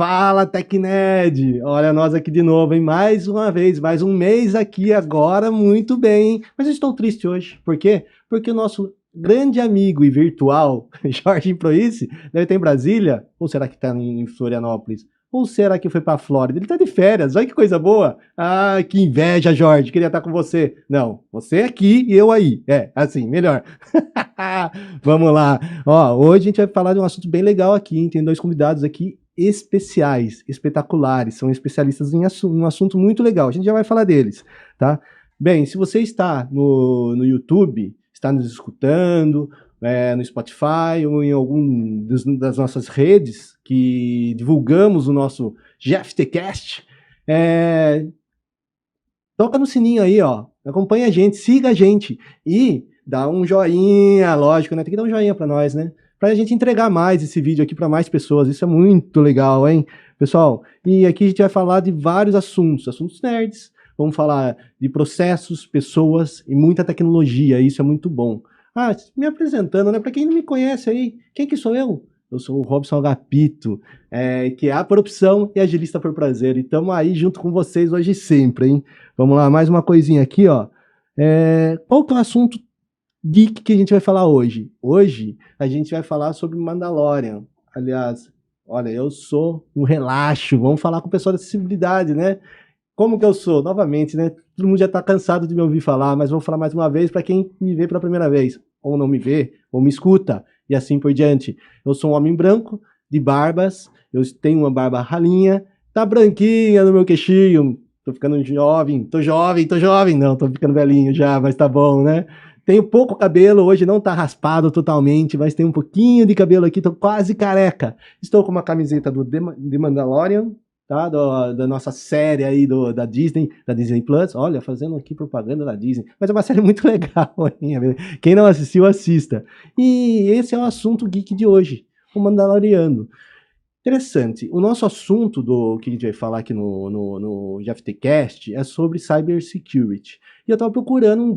Fala, TecNed! Olha nós aqui de novo, hein? Mais uma vez, mais um mês aqui agora, muito bem, hein? Mas eu estou triste hoje. Por quê? Porque o nosso grande amigo e virtual, Jorge Improice, deve estar em Brasília, ou será que está em Florianópolis? Ou será que foi para a Flórida? Ele está de férias, olha que coisa boa! Ah, que inveja, Jorge, queria estar com você. Não, você aqui e eu aí. É, assim, melhor. Vamos lá. Ó, hoje a gente vai falar de um assunto bem legal aqui, hein? Tem dois convidados aqui especiais, espetaculares, são especialistas em um assunto muito legal. A gente já vai falar deles, tá? Bem, se você está no YouTube, está nos escutando, no Spotify ou em algum das nossas redes que divulgamos o nosso GFTcast, toca no sininho aí, ó, acompanha a gente, siga a gente e dá um joinha, lógico, né? Tem que dar um joinha para nós, né? Pra gente entregar mais esse vídeo aqui para mais pessoas. Isso é muito legal, hein, pessoal? E aqui a gente vai falar de vários assuntos nerds. Vamos falar de processos, pessoas e muita tecnologia. Isso é muito bom. Ah, me apresentando, né? Para quem não me conhece aí, quem que sou eu? Eu sou o Robson Agapito, que é A por opção e agilista por prazer. E estamos aí junto com vocês hoje e sempre, hein? Vamos lá, mais uma coisinha aqui, ó. Qual que é o assunto geek que a gente vai falar hoje? Hoje a gente vai falar sobre Mandalorian. Aliás, olha, eu sou um relaxo. Vamos falar com o pessoal da acessibilidade, né? Como que eu sou? Novamente, né? Todo mundo já está cansado de me ouvir falar, mas vou falar mais uma vez para quem me vê pela primeira vez, ou não me vê, ou me escuta, e assim por diante. Eu sou um homem branco, de barbas, eu tenho uma barba ralinha, tá branquinha no meu queixinho, tô ficando jovem, tô jovem, não, tô ficando velhinho já, mas tá bom, né? Tenho pouco cabelo, hoje não tá raspado totalmente, mas tem um pouquinho de cabelo aqui, tô quase careca. Estou com uma camiseta do The Mandalorian, tá? Da nossa série aí da Disney Plus. Olha, fazendo aqui propaganda da Disney. Mas é uma série muito legal, hein? Quem não assistiu, assista. E esse é o assunto geek de hoje, o Mandaloriano. Interessante. O nosso assunto que a gente vai falar aqui no GFTcast é sobre cybersecurity. E eu tava procurando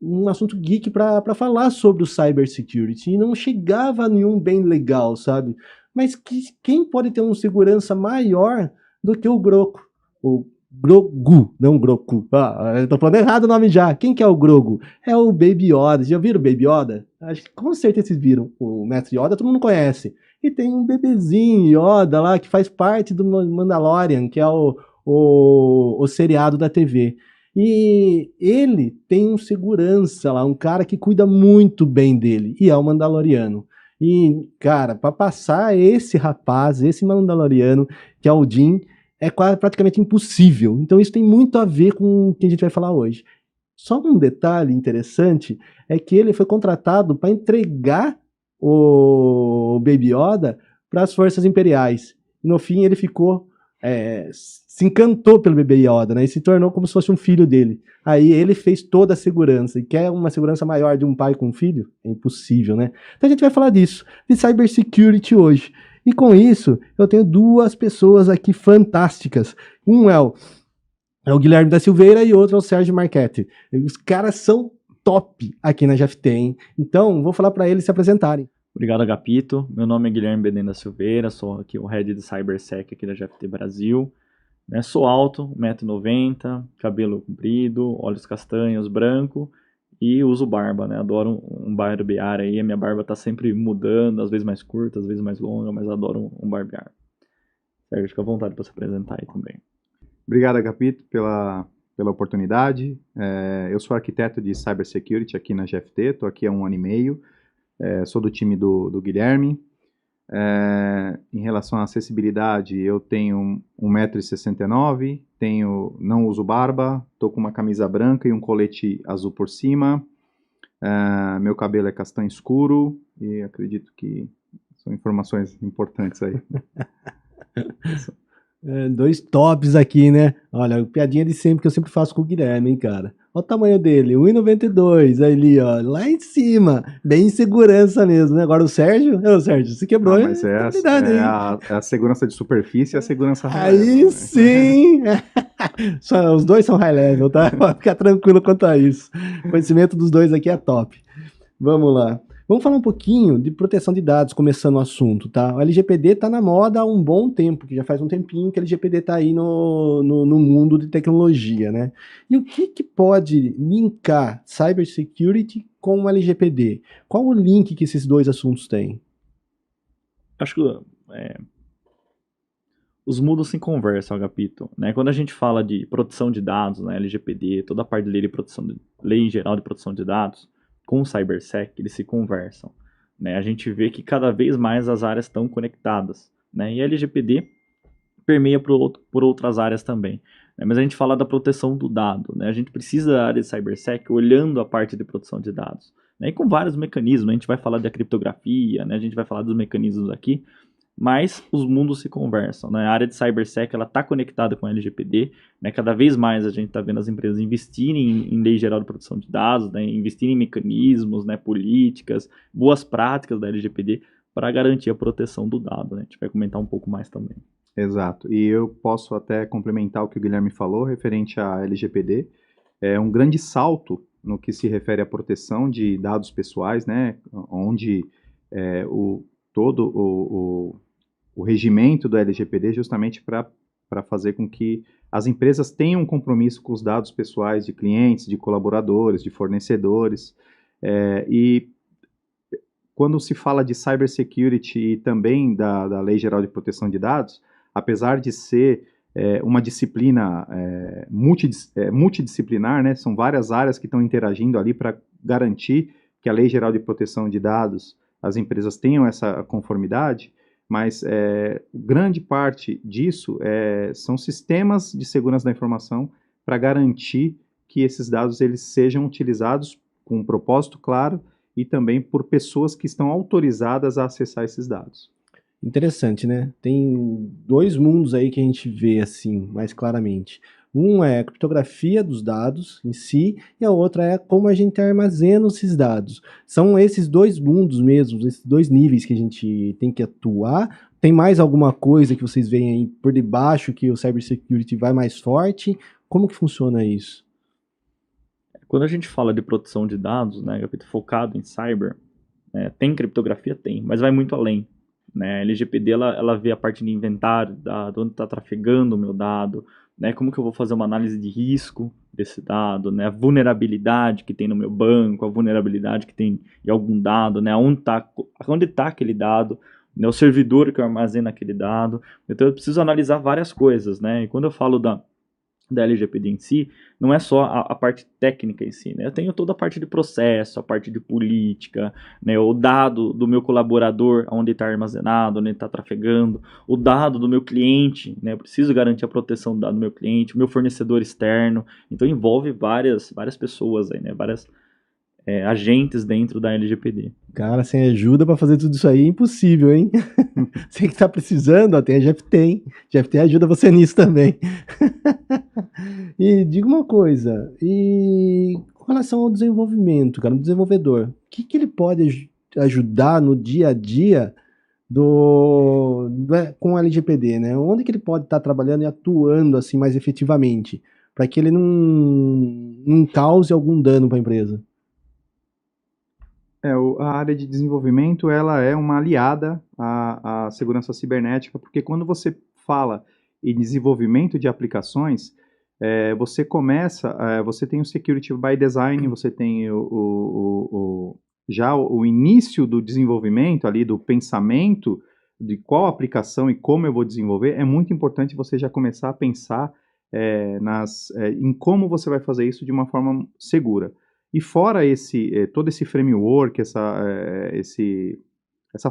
um assunto geek para falar sobre o cybersecurity, e não chegava a nenhum bem legal, sabe? Mas quem pode ter uma segurança maior do que o Grogu? O Grogu, não Grogu. Eu tô falando errado o nome já. Quem que é o Grogu? É o Baby Yoda. Já viram o Baby Yoda? Acho que com certeza vocês viram. O Mestre Yoda todo mundo conhece. E tem um bebezinho Yoda lá que faz parte do Mandalorian, que é o seriado da TV. E ele tem um segurança lá, um cara que cuida muito bem dele, e é o Mandaloriano. E, cara, para passar esse rapaz, esse Mandaloriano, que é o Din, é praticamente impossível. Então isso tem muito a ver com o que a gente vai falar hoje. Só um detalhe interessante é que ele foi contratado para entregar o Baby Yoda para as forças imperiais. E no fim ele ficou... se encantou pelo bebê Yoda, né? E se tornou como se fosse um filho dele. Aí ele fez toda a segurança. E quer uma segurança maior de um pai com um filho? É impossível, né? Então a gente vai falar disso, de cybersecurity hoje. E com isso, eu tenho duas pessoas aqui fantásticas. Um é o Guilherme da Silveira e outro é o Sérgio Marchetti. Os caras são top aqui na GFT, hein? Então, vou falar para eles se apresentarem. Obrigado, Agapito. Meu nome é Guilherme Bedem da Silveira, sou aqui o Head de Cybersec aqui da GFT Brasil. Sou alto, 1,90 m, cabelo comprido, olhos castanhos, branco e uso barba, né? Adoro um barbear aí, a minha barba tá sempre mudando, às vezes mais curta, às vezes mais longa, mas adoro um barbear. Sérgio, fica à vontade para se apresentar aí também. Obrigado, Agapito, pela oportunidade. Eu sou arquiteto de Cybersecurity aqui na GFT, estou aqui há 1 ano e meio. Sou do time do Guilherme. Em relação à acessibilidade, eu tenho 1,69 m, não uso barba, estou com uma camisa branca e um colete azul por cima. Meu cabelo é castanho escuro e acredito que são informações importantes aí. Dois tops aqui, né? Olha, piadinha de sempre que eu sempre faço com o Guilherme, hein, cara. Olha o tamanho dele, 1,92 ali, ó, lá em cima, bem em segurança mesmo, né? Agora o Sérgio, Sérgio, se quebrou, mas a segurança de superfície e a segurança high level. Aí sim! Os dois são high level, tá? Pode ficar tranquilo quanto a isso. O conhecimento dos dois aqui é top. Vamos lá. Vamos falar um pouquinho de proteção de dados, começando o assunto, tá? O LGPD está na moda há um bom tempo, que já faz um tempinho que o LGPD está aí no mundo de tecnologia, né? E o que pode linkar cybersecurity com o LGPD? Qual o link que esses dois assuntos têm? Acho que os mundos se conversam, Agapito, né? Quando a gente fala de proteção de dados, né, LGPD, toda a parte de lei geral de proteção de dados, com o CyberSec, eles se conversam, né? A gente vê que cada vez mais as áreas estão conectadas, né? E a LGPD permeia por outras áreas também, né? Mas a gente fala da proteção do dado, né? A gente precisa da área de CyberSec olhando a parte de proteção de dados, né? E com vários mecanismos, a gente vai falar da criptografia, né? A gente vai falar dos mecanismos aqui, mas os mundos se conversam, né? A área de CyberSec ela está conectada com a LGPD, né? Cada vez mais a gente está vendo as empresas investirem em lei geral de proteção de dados, né? Investirem em mecanismos, né? Políticas, boas práticas da LGPD para garantir a proteção do dado, né? A gente vai comentar um pouco mais também. Exato. E eu posso até complementar o que o Guilherme falou referente à LGPD. É um grande salto no que se refere à proteção de dados pessoais, né? Onde todo o regimento do LGPD justamente para fazer com que as empresas tenham um compromisso com os dados pessoais de clientes, de colaboradores, de fornecedores. E quando se fala de cybersecurity e também da Lei Geral de Proteção de Dados, apesar de ser uma disciplina multidisciplinar, né, são várias áreas que estão interagindo ali para garantir que a Lei Geral de Proteção de Dados, as empresas tenham essa conformidade, mas grande parte disso são sistemas de segurança da informação para garantir que esses dados eles sejam utilizados com um propósito claro e também por pessoas que estão autorizadas a acessar esses dados. Interessante, né? Tem dois mundos aí que a gente vê assim mais claramente. Um é a criptografia dos dados em si, e a outra é como a gente armazena esses dados. São esses dois mundos mesmo, esses dois níveis que a gente tem que atuar. Tem mais alguma coisa que vocês veem aí por debaixo que o cybersecurity vai mais forte? Como que funciona isso? Quando a gente fala de proteção de dados, né, focado em cyber, tem criptografia? Tem, mas vai muito além. Né? A LGPD ela vê a parte de inventário, de onde está trafegando o meu dado, né? Como que eu vou fazer uma análise de risco desse dado, né? A vulnerabilidade que tem no meu banco, a vulnerabilidade que tem em algum dado, né? Onde está aquele dado, né? O servidor que armazena aquele dado. Então eu preciso analisar várias coisas, né? E quando eu falo da LGPD em si, não é só a parte técnica em si, né? Eu tenho toda a parte de processo, a parte de política, né? O dado do meu colaborador, onde está armazenado, onde está trafegando, o dado do meu cliente, né? Eu preciso garantir a proteção do dado do meu cliente, o meu fornecedor externo. Então envolve várias pessoas aí, né? Várias agentes dentro da LGPD. Cara, sem ajuda para fazer tudo isso aí é impossível, hein? Você que tá precisando, ó, tem a GFT, hein? GFT ajuda você nisso também. E diga uma coisa, e com relação ao desenvolvimento, cara, o desenvolvedor, o que ele pode ajudar no dia a dia com o LGPD, né? Onde que ele pode estar trabalhando e atuando assim mais efetivamente, para que ele não cause algum dano para a empresa? A área de desenvolvimento ela é uma aliada à segurança cibernética, porque quando você fala em desenvolvimento de aplicações, você tem o Security by Design, você tem já o início do desenvolvimento ali, do pensamento de qual aplicação e como eu vou desenvolver. É muito importante você já começar a pensar em como você vai fazer isso de uma forma segura. E fora todo esse framework, essa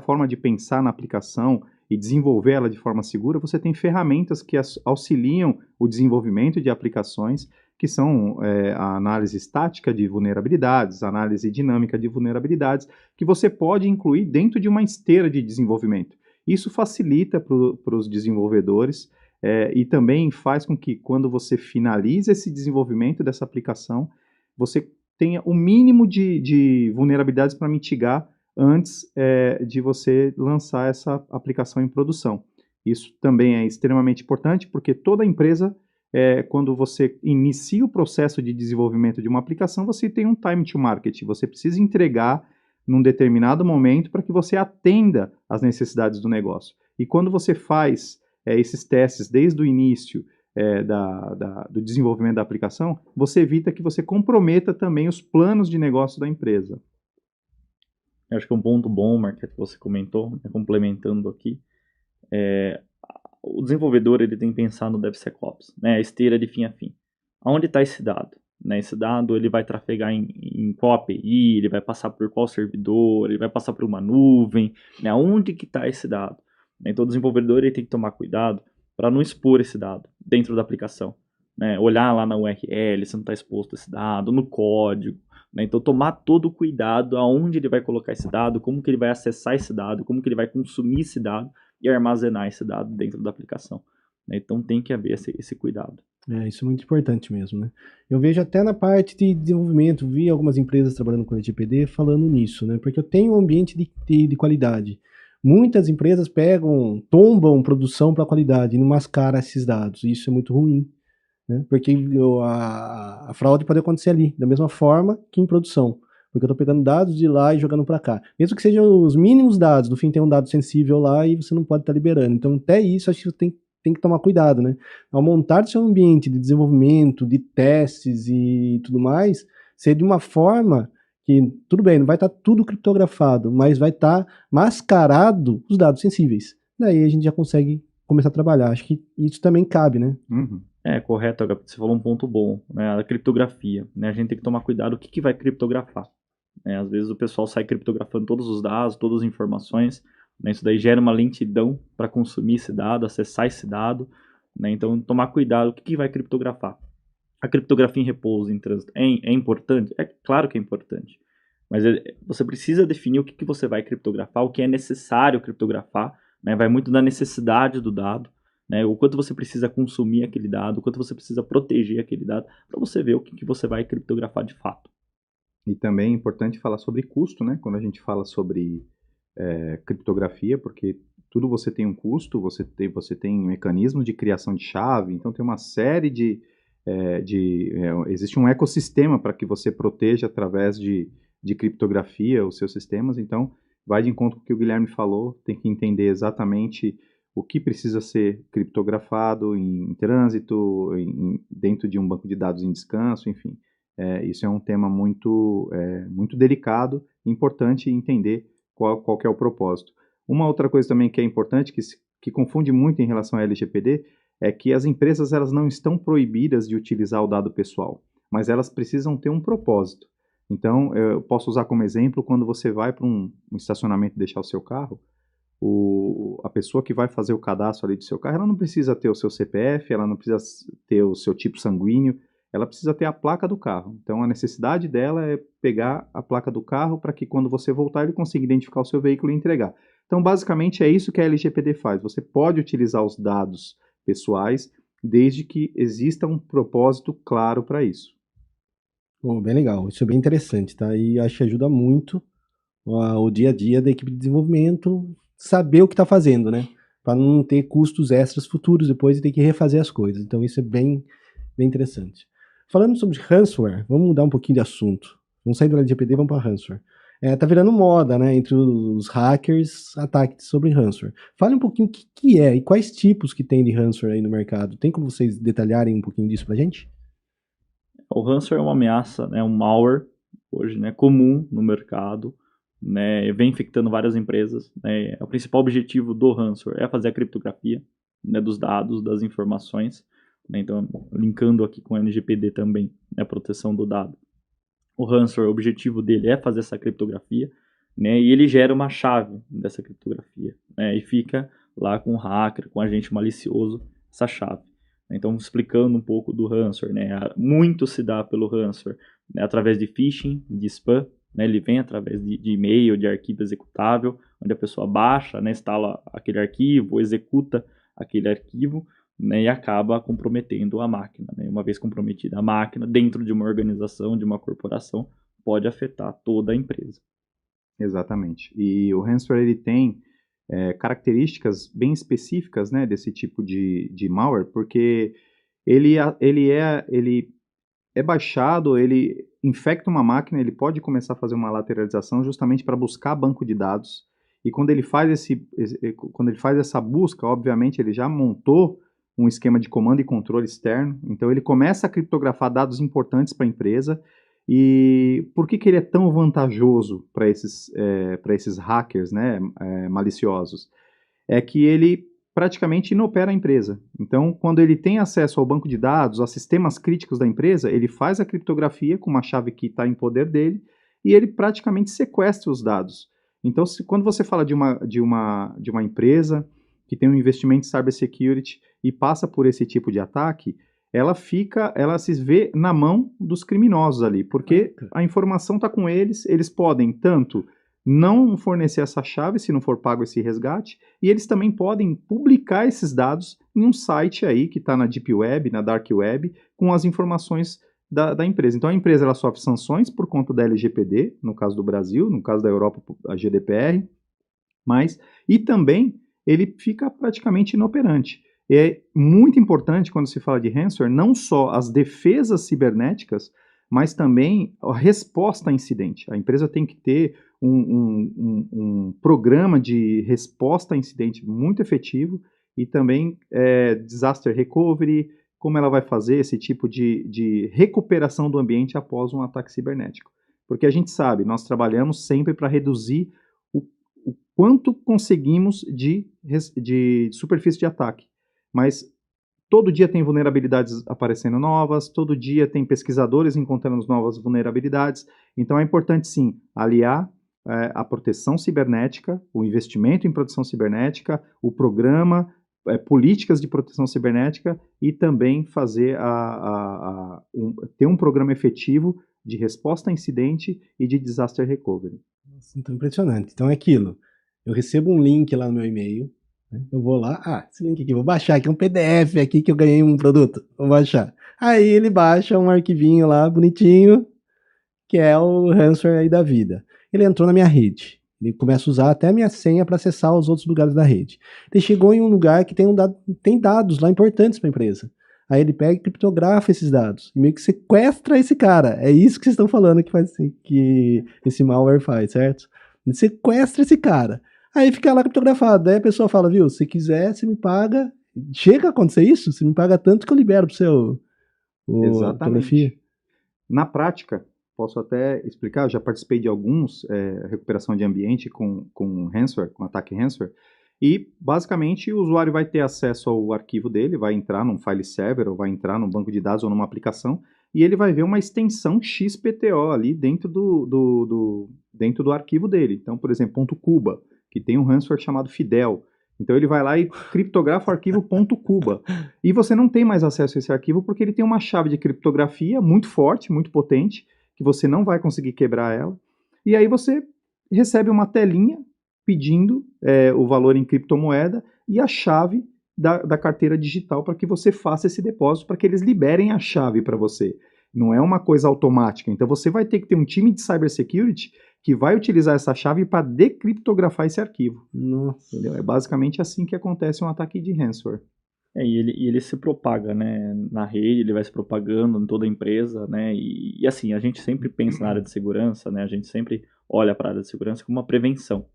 forma de pensar na aplicação e desenvolver ela de forma segura, você tem ferramentas que auxiliam o desenvolvimento de aplicações, que são a análise estática de vulnerabilidades, a análise dinâmica de vulnerabilidades, que você pode incluir dentro de uma esteira de desenvolvimento. Isso facilita para os desenvolvedores e também faz com que, quando você finaliza esse desenvolvimento dessa aplicação, você tenha o mínimo de vulnerabilidades para mitigar antes de você lançar essa aplicação em produção. Isso também é extremamente importante, porque toda empresa, quando você inicia o processo de desenvolvimento de uma aplicação, você tem um time to market, você precisa entregar num determinado momento para que você atenda às necessidades do negócio. E quando você faz esses testes desde o início do desenvolvimento da aplicação, você evita que você comprometa também os planos de negócio da empresa. Eu acho que um ponto bom, Marquete, que você comentou, né, complementando aqui, o desenvolvedor ele tem que pensar no DevSecOps, né, a esteira de fim a fim. Aonde está esse dado? Né, esse dado ele vai trafegar em qual API, ele vai passar por qual servidor, ele vai passar por uma nuvem, né, onde que está esse dado? Então o desenvolvedor ele tem que tomar cuidado para não expor esse dado dentro da aplicação. Né, olhar lá na URL se não está exposto esse dado, no código. Né, então tomar todo o cuidado aonde ele vai colocar esse dado, como que ele vai acessar esse dado, como que ele vai consumir esse dado e armazenar esse dado dentro da aplicação. Né, então tem que haver esse cuidado. Isso é muito importante mesmo, né? Eu vejo até na parte de desenvolvimento, vi algumas empresas trabalhando com LGPD falando nisso, né? Porque eu tenho um ambiente de qualidade. Muitas empresas tombam produção para qualidade e não mascaram esses dados. Isso é muito ruim, né? Porque a fraude pode acontecer ali, da mesma forma que em produção. Porque eu estou pegando dados de lá e jogando para cá. Mesmo que sejam os mínimos dados, no fim tem um dado sensível lá e você não pode estar liberando. Então até isso acho que você tem que tomar cuidado, né? Ao montar seu ambiente de desenvolvimento, de testes e tudo mais, ser de uma forma que, tudo bem, não vai estar tudo criptografado, mas vai estar mascarado os dados sensíveis. Daí a gente já consegue começar a trabalhar. Acho que isso também cabe, né? Uhum. Correto, HP. Você falou um ponto bom, né? A criptografia. Né? A gente tem que tomar cuidado o que vai criptografar. Né? Às vezes o pessoal sai criptografando todos os dados, todas as informações. Né? Isso daí gera uma lentidão para consumir esse dado, acessar esse dado. Né? Então, tomar cuidado o que vai criptografar. A criptografia em repouso, em trânsito, é importante? É claro que é importante. Mas você precisa definir o que você vai criptografar, o que é necessário criptografar. Né? Vai muito da necessidade do dado. Né, o quanto você precisa consumir aquele dado, o quanto você precisa proteger aquele dado, para você ver o que você vai criptografar de fato. E também é importante falar sobre custo, né? Quando a gente fala sobre criptografia, porque tudo você tem um custo, você tem mecanismos de criação de chave, então tem uma série existe um ecossistema para que você proteja através de criptografia os seus sistemas, então vai de encontro com o que o Guilherme falou, tem que entender exatamente o que precisa ser criptografado em trânsito, dentro de um banco de dados em descanso, enfim. Isso é um tema muito delicado e importante entender qual que é o propósito. Uma outra coisa também que é importante, que confunde muito em relação à LGPD, é que as empresas elas não estão proibidas de utilizar o dado pessoal, mas elas precisam ter um propósito. Então, eu posso usar como exemplo, quando você vai para um estacionamento e deixar o seu carro, a pessoa que vai fazer o cadastro ali do seu carro, ela não precisa ter o seu CPF, ela não precisa ter o seu tipo sanguíneo, ela precisa ter a placa do carro. Então, a necessidade dela é pegar a placa do carro para que quando você voltar, ele consiga identificar o seu veículo e entregar. Então, basicamente, é isso que a LGPD faz. Você pode utilizar os dados pessoais desde que exista um propósito claro para isso. Bem legal. Isso é bem interessante, tá? E acho que ajuda muito o dia a dia da equipe de desenvolvimento saber o que está fazendo, né? Para não ter custos extras futuros depois e ter que refazer as coisas. Então isso é bem interessante. Falando sobre ransomware, vamos mudar um pouquinho de assunto. Vamos sair do LGPD e vamos para ransomware. Tá virando moda, né? Entre os hackers, ataques sobre ransomware. Fale um pouquinho o que é e quais tipos que tem de ransomware aí no mercado. Tem como vocês detalharem um pouquinho disso pra gente? O ransomware é uma ameaça, né? Um malware, hoje, né? Comum no mercado. Né, vem infectando várias empresas. Né, o principal objetivo do ransomware é fazer a criptografia, né, dos dados, das informações. Né, então, linkando aqui com o LGPD também, né, a proteção do dado. O ransomware, o objetivo dele é fazer essa criptografia, né, e ele gera uma chave dessa criptografia. Né, e fica lá com o hacker, com o agente malicioso, essa chave. Então, explicando um pouco do ransomware. Né, muito se dá pelo ransomware, né, através de phishing, de spam. Né, ele vem através de e-mail, de arquivo executável, onde a pessoa baixa, né, instala aquele arquivo, executa aquele arquivo, né, e acaba comprometendo a máquina. Né? Uma vez comprometida a máquina, dentro de uma organização, de uma corporação, pode afetar toda a empresa. Exatamente. E o ransomware ele tem características bem específicas, né, desse tipo de malware, porque ele é baixado, ele infecta uma máquina, ele pode começar a fazer uma lateralização justamente para buscar banco de dados. E quando ele faz essa busca, obviamente ele já montou um esquema de comando e controle externo. Então ele começa a criptografar dados importantes para a empresa. E por que ele é tão vantajoso para esses hackers, né, maliciosos? É que ele praticamente inopera a empresa. Então, quando ele tem acesso ao banco de dados, a sistemas críticos da empresa, ele faz a criptografia com uma chave que está em poder dele e ele praticamente sequestra os dados. Então, quando você fala de uma empresa que tem um investimento em cybersecurity e passa por esse tipo de ataque, ela se vê na mão dos criminosos ali, porque a informação está com eles, eles podem tanto não fornecer essa chave se não for pago esse resgate, e eles também podem publicar esses dados em um site aí que está na Deep Web, na Dark Web, com as informações da empresa. Então a empresa ela sofre sanções por conta da LGPD, no caso do Brasil, no caso da Europa, a GDPR, e também ele fica praticamente inoperante. E é muito importante quando se fala de ransomware, não só as defesas cibernéticas, mas também a resposta a incidente. A empresa tem que ter um programa de resposta a incidente muito efetivo e também disaster recovery, como ela vai fazer esse tipo de recuperação do ambiente após um ataque cibernético. Porque a gente sabe, nós trabalhamos sempre para reduzir o quanto conseguimos de superfície de ataque. Mas todo dia tem vulnerabilidades aparecendo novas, todo dia tem pesquisadores encontrando novas vulnerabilidades. Então é importante, sim, aliar a proteção cibernética, o investimento em proteção cibernética, o programa, políticas de proteção cibernética e também fazer ter um programa efetivo de resposta a incidente e de disaster recovery. Nossa, então impressionante. Então é aquilo. Eu recebo um link lá no meu e-mail, né? Eu vou lá, esse link aqui, vou baixar aqui um PDF aqui que eu ganhei um produto, vou baixar. Aí ele baixa um arquivinho lá, bonitinho, que é o ransomware aí da vida. Ele entrou na minha rede, ele começa a usar até a minha senha para acessar os outros lugares da rede. Ele chegou em um lugar que tem dados lá importantes para a empresa. Aí ele pega e criptografa esses dados, e meio que sequestra esse cara. É isso que vocês estão falando que esse malware faz, certo? Ele sequestra esse cara. Aí fica lá criptografado. Daí a pessoa fala, viu, se quiser, você me paga. Chega a acontecer isso? Você me paga tanto que eu libero pro seu Exatamente. Na prática, posso até explicar, eu já participei de alguns recuperação de ambiente com ransomware, com ataque ransomware, e basicamente o usuário vai ter acesso ao arquivo dele, vai entrar num file server, ou vai entrar num banco de dados ou numa aplicação, e ele vai ver uma extensão XPTO ali dentro do arquivo dele. Então, por exemplo, .cuba, que tem um ransomware chamado Fidel. Então ele vai lá e criptografa o arquivo .cuba. E você não tem mais acesso a esse arquivo porque ele tem uma chave de criptografia muito forte, muito potente, que você não vai conseguir quebrar ela. E aí você recebe uma telinha pedindo o valor em criptomoeda e a chave da carteira digital para que você faça esse depósito, para que eles liberem a chave para você. Não é uma coisa automática. Então você vai ter que ter um time de cybersecurity que vai utilizar essa chave para decriptografar esse arquivo. Nossa. Entendeu? É basicamente assim que acontece um ataque de ransomware. E ele se propaga, né, na rede, ele vai se propagando em toda a empresa, né, e assim, a gente sempre pensa na área de segurança, né, a gente sempre olha para a área de segurança como uma prevenção,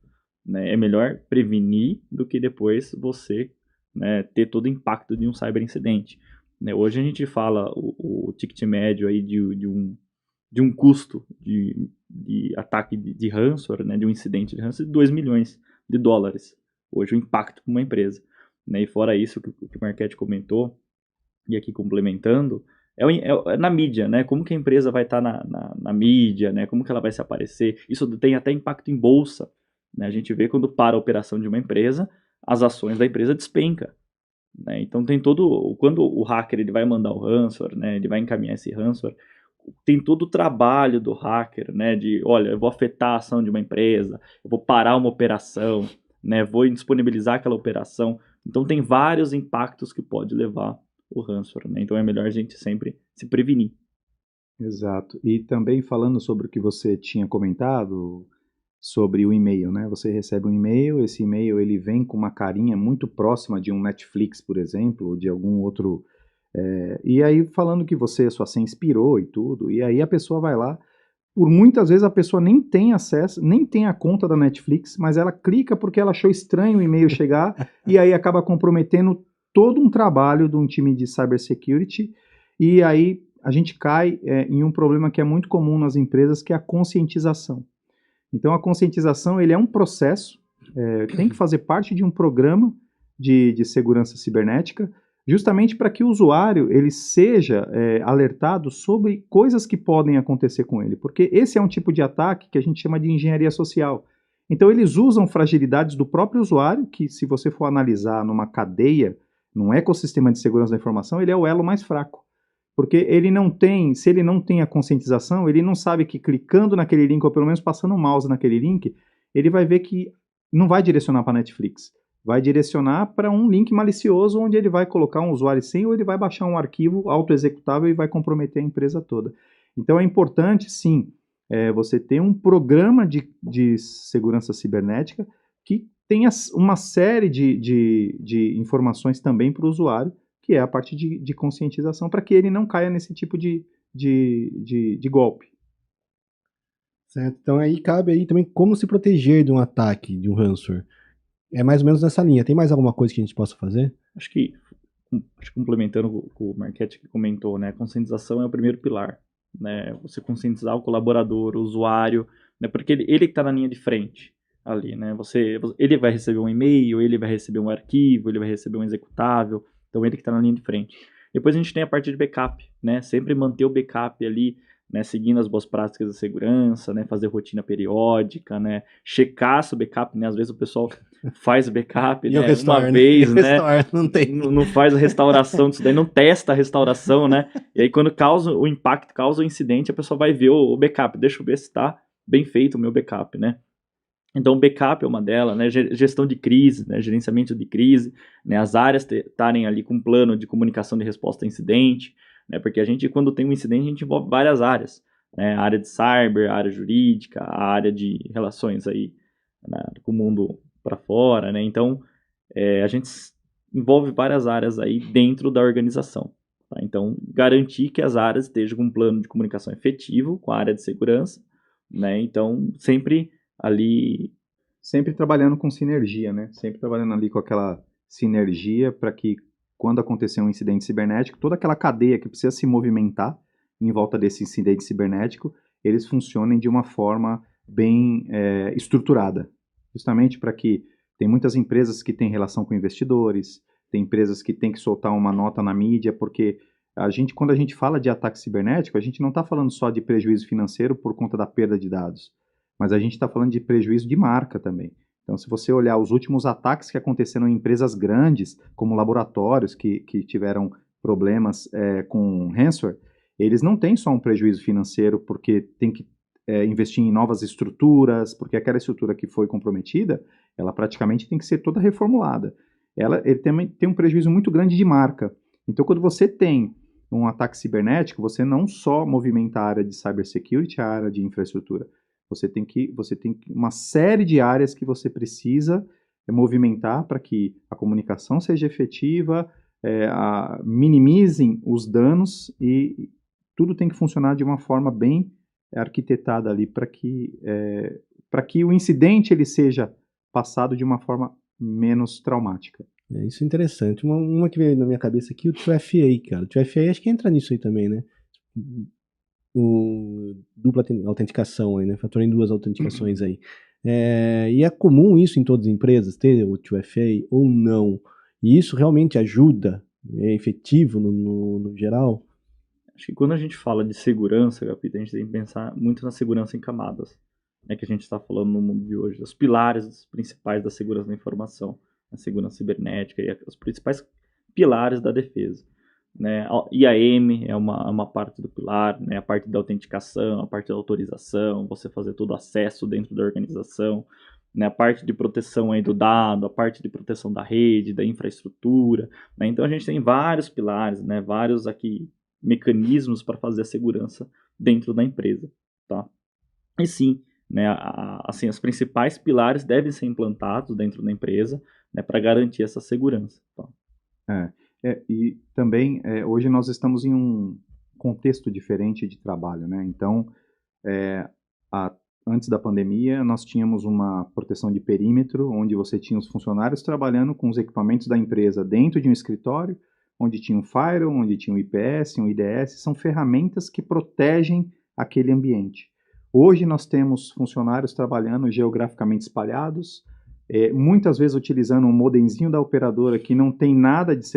né, é melhor prevenir do que depois você, né, ter todo o impacto de um cyberincidente, né. Hoje a gente fala o ticket médio aí de um custo de ataque de ransomware, né, de um incidente de ransomware de 2 milhões de dólares, hoje o impacto para uma empresa. Né, e fora isso que o Marchetti comentou, e aqui complementando, é na mídia, né? Como que a empresa vai estar na mídia, né? Como que ela vai se aparecer. Isso tem até impacto em bolsa. Né? A gente vê quando para a operação de uma empresa, as ações da empresa despencam. Né? Então tem todo. Quando o hacker ele vai mandar o ransomware, né? Ele vai encaminhar esse ransomware, tem todo o trabalho do hacker, né? De, olha, eu vou afetar a ação de uma empresa, eu vou parar uma operação, né? Vou indisponibilizar aquela operação. Então tem vários impactos que pode levar o ransomware, né? Então é melhor a gente sempre se prevenir. Exato. E também falando sobre o que você tinha comentado sobre o e-mail, né? Você recebe um e-mail, esse e-mail ele vem com uma carinha muito próxima de um Netflix, por exemplo, ou de algum outro E aí falando que sua senha expirou e tudo, e aí a pessoa vai lá, por muitas vezes a pessoa nem tem acesso, nem tem a conta da Netflix, mas ela clica porque ela achou estranho o e-mail chegar, e aí acaba comprometendo todo um trabalho de um time de cybersecurity, e aí a gente cai em um problema que é muito comum nas empresas, que é a conscientização. Então a conscientização, ele é um processo, tem que fazer parte de um programa de segurança cibernética, justamente para que o usuário ele seja alertado sobre coisas que podem acontecer com ele, porque esse é um tipo de ataque que a gente chama de engenharia social. Então eles usam fragilidades do próprio usuário, que se você for analisar numa cadeia, num ecossistema de segurança da informação, ele é o elo mais fraco. Porque ele não tem, se ele não tem a conscientização, ele não sabe que clicando naquele link, ou pelo menos passando o mouse naquele link, ele vai ver que não vai direcionar para a Netflix. Vai direcionar para um link malicioso, onde ele vai colocar um usuário e senha, ou ele vai baixar um arquivo auto-executável e vai comprometer a empresa toda. Então é importante, sim, você ter um programa de segurança cibernética que tenha uma série de informações também para o usuário, que é a parte de conscientização, para que ele não caia nesse tipo de golpe. Certo? Então aí cabe aí também como se proteger de um ataque, de um ransomware. É mais ou menos nessa linha. Tem mais alguma coisa que a gente possa fazer? Acho que complementando o que o Marchetti que comentou, né, a conscientização é o primeiro pilar, né, você conscientizar o colaborador, o usuário, né, porque ele que está na linha de frente ali, né, ele vai receber um e-mail, ele vai receber um arquivo, ele vai receber um executável, então ele que está na linha de frente. Depois a gente tem a parte de backup, né, sempre manter o backup ali, né, seguindo as boas práticas de segurança, né, fazer rotina periódica, né, checar se o backup, né, às vezes o pessoal faz backup, né, uma vez, né, não faz a restauração disso daí, não testa a restauração, né, e aí quando causa o impacto, causa o incidente, a pessoa vai ver o backup, deixa eu ver se está bem feito o meu backup, né. Então, backup é uma delas, né? Gestão de crise, né? Gerenciamento de crise, né? As áreas estarem ali com um plano de comunicação de resposta a incidente, né? Porque a gente, quando tem um incidente, a gente envolve várias áreas, né? A área de cyber, a área jurídica, a área de relações aí, né? Com o mundo para fora, né? Então, a gente envolve várias áreas aí dentro da organização. Tá? Então, garantir que as áreas estejam com um plano de comunicação efetivo com a área de segurança, né? Então, sempre ali, sempre trabalhando com sinergia, né? Sempre trabalhando ali com aquela sinergia para que quando acontecer um incidente cibernético, toda aquela cadeia que precisa se movimentar em volta desse incidente cibernético, eles funcionem de uma forma bem estruturada, justamente para que tem muitas empresas que têm relação com investidores, tem empresas que têm que soltar uma nota na mídia, porque quando a gente fala de ataque cibernético, a gente não está falando só de prejuízo financeiro por conta da perda de dados, mas a gente está falando de prejuízo de marca também. Então, se você olhar os últimos ataques que aconteceram em empresas grandes, como laboratórios que tiveram problemas com ransomware, eles não têm só um prejuízo financeiro porque tem que investir em novas estruturas, porque aquela estrutura que foi comprometida, ela praticamente tem que ser toda reformulada. Ele também tem um prejuízo muito grande de marca. Então, quando você tem um ataque cibernético, você não só movimenta a área de cybersecurity, a área de infraestrutura. Você tem uma série de áreas que você precisa movimentar para que a comunicação seja efetiva, minimizem os danos e tudo tem que funcionar de uma forma bem arquitetada ali para que o incidente ele seja passado de uma forma menos traumática. Isso é interessante. Uma que veio na minha cabeça aqui, o 2FA, cara. O 2FA acho que entra nisso aí também, né? O dupla autenticação aí, né? Fator em duas autenticações aí. E é comum isso em todas as empresas, ter o 2FA ou não? E isso realmente ajuda? É efetivo no geral? Acho que quando a gente fala de segurança, Gapita, a gente tem que pensar muito na segurança em camadas, né, que a gente está falando no mundo de hoje. Os pilares principais da segurança da informação, a segurança cibernética e os principais pilares da defesa. Né? IAM é uma parte do pilar, né? A parte da autenticação, a parte da autorização, você fazer todo o acesso dentro da organização, né? A parte de proteção aí do dado, a parte de proteção da rede, da infraestrutura. Né? Então a gente tem vários pilares, né? Vários aqui mecanismos para fazer a segurança dentro da empresa. Tá? E sim, né? Assim, os principais pilares devem ser implantados dentro da empresa, né? Para garantir essa segurança. Tá? E também, hoje nós estamos em um contexto diferente de trabalho, né? Então, antes da pandemia, nós tínhamos uma proteção de perímetro, onde você tinha os funcionários trabalhando com os equipamentos da empresa dentro de um escritório, onde tinha um firewall, onde tinha um IPS, um IDS, são ferramentas que protegem aquele ambiente. Hoje nós temos funcionários trabalhando geograficamente espalhados, muitas vezes utilizando um modemzinho da operadora que não tem nada de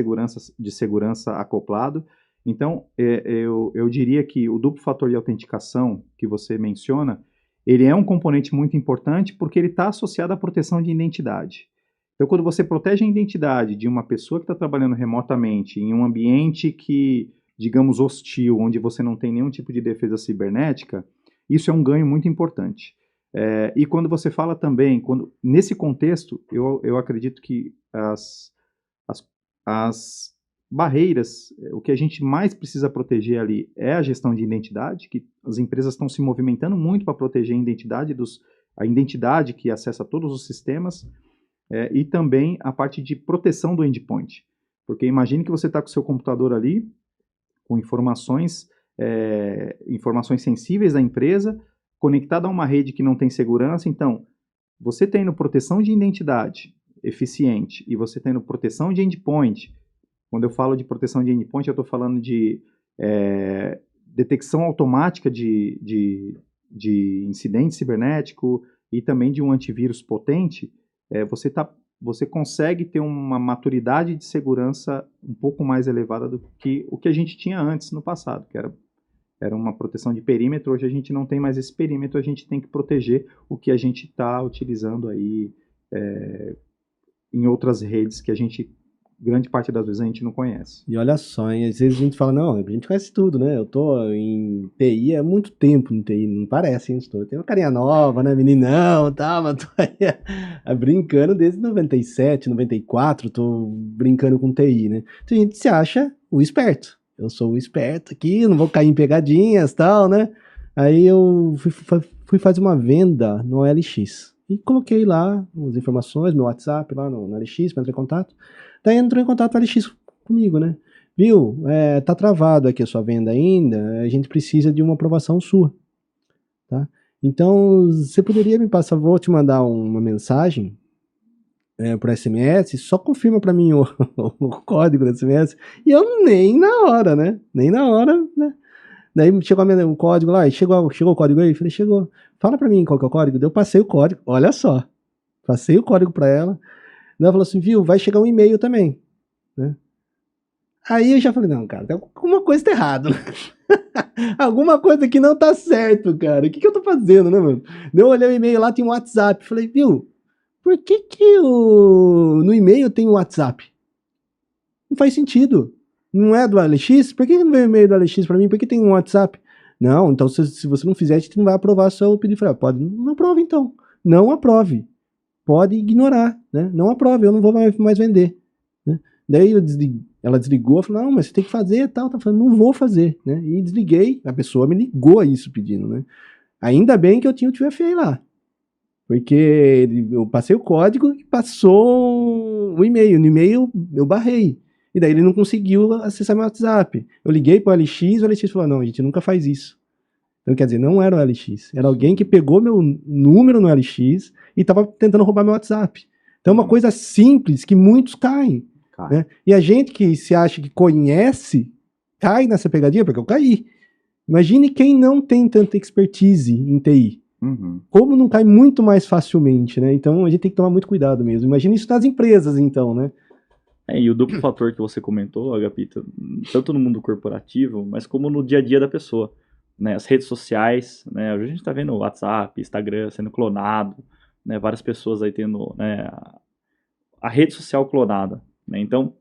segurança acoplado. Então, eu diria que o duplo fator de autenticação que você menciona, ele é um componente muito importante porque ele está associado à proteção de identidade. Então, quando você protege a identidade de uma pessoa que está trabalhando remotamente em um ambiente que, digamos, hostil, onde você não tem nenhum tipo de defesa cibernética, isso é um ganho muito importante. E quando você fala também, nesse contexto, eu acredito que as barreiras, o que a gente mais precisa proteger ali é a gestão de identidade, que as empresas estão se movimentando muito para proteger a identidade que acessa todos os sistemas, e também a parte de proteção do endpoint. Porque imagine que você está com o seu computador ali, com informações sensíveis da empresa, conectado a uma rede que não tem segurança. Então, você tendo proteção de identidade eficiente e você tendo proteção de endpoint, quando eu falo de proteção de endpoint, eu estou falando de detecção automática de incidente cibernético e também de um antivírus potente, você consegue ter uma maturidade de segurança um pouco mais elevada do que o que a gente tinha antes no passado, que era uma proteção de perímetro. Hoje a gente não tem mais esse perímetro, a gente tem que proteger o que a gente está utilizando aí em outras redes que grande parte das vezes a gente não conhece. E olha só, hein? Às vezes a gente fala, não, a gente conhece tudo, né? Eu tô em TI há muito tempo no TI, não parece, hein? Tem uma carinha nova, né? Meninão e tal, mas tô aí brincando desde 97, 94, tô brincando com TI, né? Então a gente se acha o esperto. Eu sou o esperto aqui, não vou cair em pegadinhas e tal, né? Aí eu fui fazer uma venda no OLX. E coloquei lá as informações, meu WhatsApp lá no OLX para entrar em contato. Daí entrou em contato o OLX comigo, né? Viu, tá travado aqui a sua venda ainda, a gente precisa de uma aprovação sua, tá? Então, você poderia me passar, vou te mandar uma mensagem por SMS, só confirma para mim o código do SMS, e eu nem na hora, né? Nem na hora, né? Daí chegou o código lá, chegou o código aí? Eu falei, chegou. Fala para mim qual que é o código. Daí eu passei o código, olha só. Passei o código para ela. Daí ela falou assim, viu, vai chegar um e-mail também, né? Aí eu já falei, não, cara, alguma coisa tá errada. Alguma coisa que não tá certo, cara. O que eu tô fazendo, né, mano? Daí eu olhei o e-mail lá, tem um WhatsApp. Falei, viu, por que no e-mail tem um WhatsApp? Não faz sentido. Não é do OLX? Por que não veio o e-mail do OLX pra mim? Por que tem um WhatsApp? Não, então se você não fizer, a gente não vai aprovar seu pedido. Falei, pode, não aprove então. Não aprove. Pode ignorar, né? Não aprove, eu não vou mais vender. Né? Daí ela desligou, falou, não, mas você tem que fazer e tal. Tá falando, não vou fazer, né? E desliguei, a pessoa me ligou a isso pedindo, né? Ainda bem que eu tinha o TFA lá. Porque eu passei o código e passou o e-mail. No e-mail eu barrei. E daí ele não conseguiu acessar meu WhatsApp. Eu liguei pro OLX, o OLX falou, não, a gente nunca faz isso. Então, quer dizer, não era o OLX. Era alguém que pegou meu número no OLX e estava tentando roubar meu WhatsApp. Então, é uma coisa simples que muitos caem. Né? E a gente que se acha que conhece, cai nessa pegadinha, porque eu caí. Imagine quem não tem tanta expertise em TI. Uhum. Como não cai muito mais facilmente, né? Então, a gente tem que tomar muito cuidado mesmo. Imagina isso nas empresas, então, né? E o duplo fator que você comentou, Agapito, tanto no mundo corporativo, mas como no dia a dia da pessoa. Né, as redes sociais, né, a gente está vendo o WhatsApp, Instagram sendo clonado, né, várias pessoas aí tendo, né, a rede social clonada. Né, então,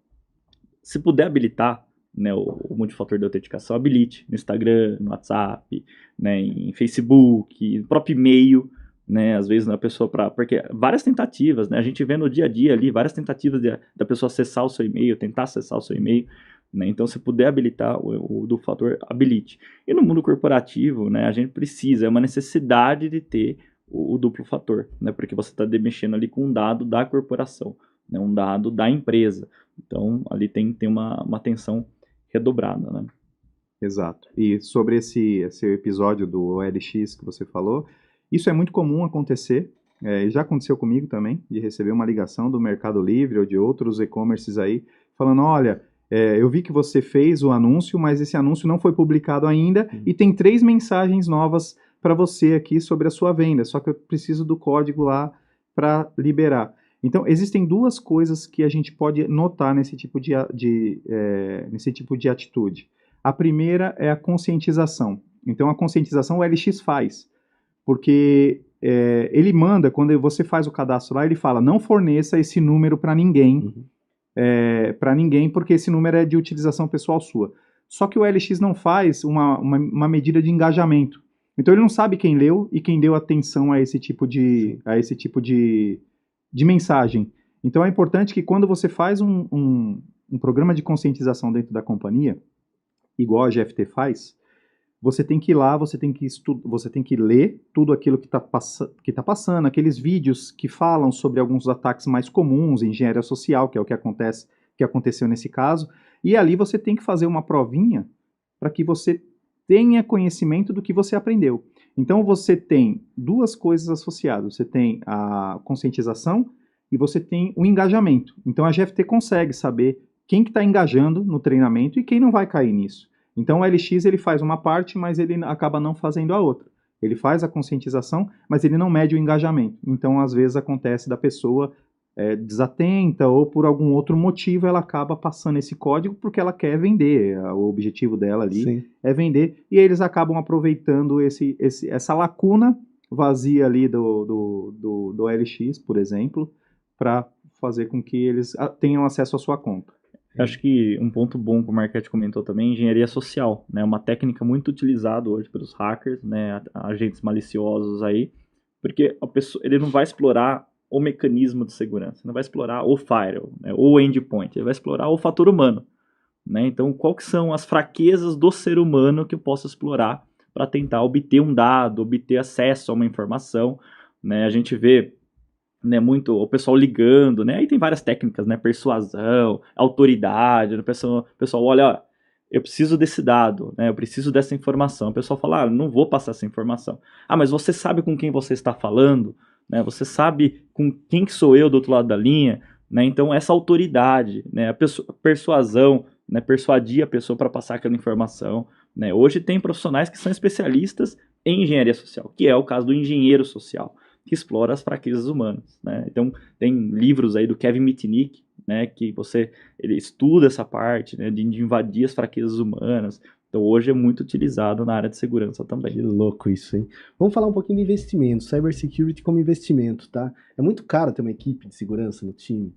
se puder habilitar, né, o multifator de autenticação, habilite no Instagram, no WhatsApp, né, em Facebook, no próprio e-mail, né, às vezes a pessoa porque várias tentativas, né, a gente vê no dia a dia ali várias tentativas da pessoa acessar o seu e-mail, tentar acessar o seu e-mail. Né? Então, se puder habilitar o duplo fator, habilite. E no mundo corporativo, né, a gente precisa, é uma necessidade de ter o duplo fator, né, porque você está mexendo ali com um dado da corporação. né, um dado da empresa. Então, ali tem uma atenção redobrada, né? Exato. E sobre esse episódio do OLX que você falou, isso é muito comum acontecer, já aconteceu comigo também, de receber uma ligação do Mercado Livre ou de outros e-commerces aí, falando, olha, eu vi que você fez o anúncio, mas esse anúncio não foi publicado ainda e tem 3 mensagens novas para você aqui sobre a sua venda, só que eu preciso do código lá para liberar. Então, existem 2 coisas que a gente pode notar nesse tipo de atitude. A primeira é a conscientização. Então, a conscientização o LX faz, porque ele manda, quando você faz o cadastro lá, ele fala, não forneça esse número para ninguém, porque esse número é de utilização pessoal sua. Só que o LX não faz uma medida de engajamento. Então, ele não sabe quem leu e quem deu atenção a esse tipo de mensagem. Então, é importante que quando você faz um programa de conscientização dentro da companhia, igual a GFT faz, você tem que ir lá, você tem que ler tudo aquilo que tá passando, aqueles vídeos que falam sobre alguns ataques mais comuns, engenharia social, que é o que aconteceu nesse caso, e ali você tem que fazer uma provinha para que você tenha conhecimento do que você aprendeu. Então você tem 2 coisas associadas, você tem a conscientização e você tem o engajamento. Então a GFT consegue saber quem que está engajando no treinamento e quem não vai cair nisso. Então o LX ele faz uma parte, mas ele acaba não fazendo a outra. Ele faz a conscientização, mas ele não mede o engajamento. Então às vezes acontece da pessoa desatenta ou por algum outro motivo ela acaba passando esse código porque ela quer vender. O objetivo dela ali Sim. é vender e eles acabam aproveitando essa lacuna vazia ali do LX, por exemplo, para fazer com que eles tenham acesso à sua conta. Acho que um ponto bom que o Marquete comentou também é engenharia social, né? Uma técnica muito utilizada hoje pelos hackers, né? Agentes maliciosos aí, porque ele não vai explorar o mecanismo de segurança, não vai explorar o firewall, né? Ou o endpoint, ele vai explorar o fator humano, né? Então, quais são as fraquezas do ser humano que eu posso explorar para tentar obter um dado, obter acesso a uma informação, né? A gente vê, né, muito o pessoal ligando, né? Aí tem várias técnicas, né? Persuasão, autoridade, né? O pessoal olha, ó, eu preciso desse dado, né? Eu preciso dessa informação. O pessoal fala, não vou passar essa informação. Mas você sabe com quem você está falando, né? Você sabe com quem que sou eu do outro lado da linha, né? Então essa autoridade, né? A persuasão, né? Persuadir a pessoa para passar aquela informação, né? Hoje tem profissionais que são especialistas em engenharia social, que é o caso do engenheiro social, que explora as fraquezas humanas, né? Então tem livros aí do Kevin Mitnick, né, que ele estuda essa parte, né, de invadir as fraquezas humanas. Então hoje é muito utilizado na área de segurança também. Que louco isso, hein? Vamos falar um pouquinho de investimento, cybersecurity como investimento, tá? É muito caro ter uma equipe de segurança no time.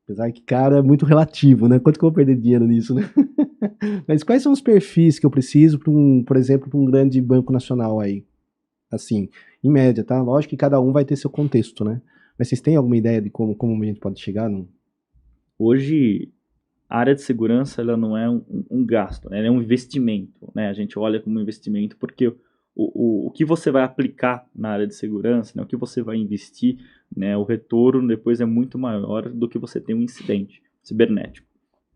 Apesar que caro é muito relativo, né? Quanto que eu vou perder dinheiro nisso, né? Mas quais são os perfis que eu preciso, por exemplo, para um grande banco nacional aí? Assim, em média, tá? Lógico que cada um vai ter seu contexto, né? Mas vocês têm alguma ideia de como a gente pode chegar? Hoje, a área de segurança ela não é um gasto, né? Ela é um investimento, né? A gente olha como investimento porque o que você vai aplicar na área de segurança, né? O que você vai investir, né? O retorno depois é muito maior do que você tem um incidente cibernético,